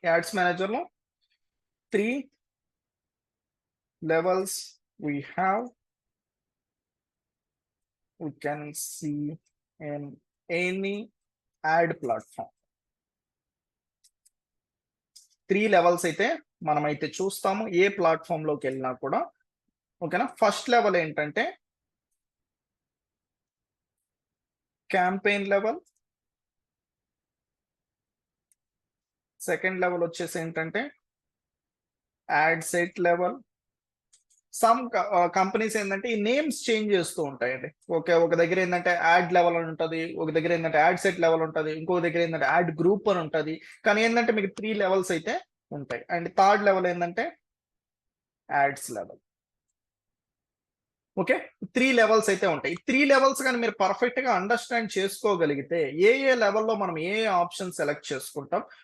Ads మేనేజర్లో 3 levels we have. We can see in any ad platform. 3 levels అయితే మనమైతే చూస్తాము ఏ ప్లాట్ఫామ్ లోకి వెళ్ళినా కూడా. ఓకేనా. ఫస్ట్ లెవెల్ ఏంటంటే క్యాంపెయిన్ లెవెల్. సెకండ్ లెవెల్ వచ్చేసి ఏంటంటే add set level. Some companies ఏంటంటే ఈ నేమ్స్ చేంజ్ చేస్తూ ఉంటాయండి. ఓకే, ఒక దగ్గర ఏంటంటే యాడ్ లెవెల్ అని ఉంటుంది, ఒక దగ్గర ఏంటంటే యాడ్ సెట్ లెవెల్ ఉంటుంది, ఇంకో దగ్గర ఏంటంటే యాడ్ గ్రూప్ అని ఉంటుంది. కానీ ఏంటంటే మీకు 3 లెవెల్స్ అయితే ఉంటాయి. అండ్ థర్డ్ లెవెల్ ఏంటంటే యాడ్స్ లెవెల్. ఓకే, 3 లెవెల్స్ అయితే ఉంటాయి. ఈ 3 లెవెల్స్ కానీ మీరు పర్ఫెక్ట్ గా అండర్స్టాండ్ చేసుకోగలిగితే ఏ లెవెల్లో మనం ఏ ఆప్షన్ సెలెక్ట్ చేసుకుంటాం,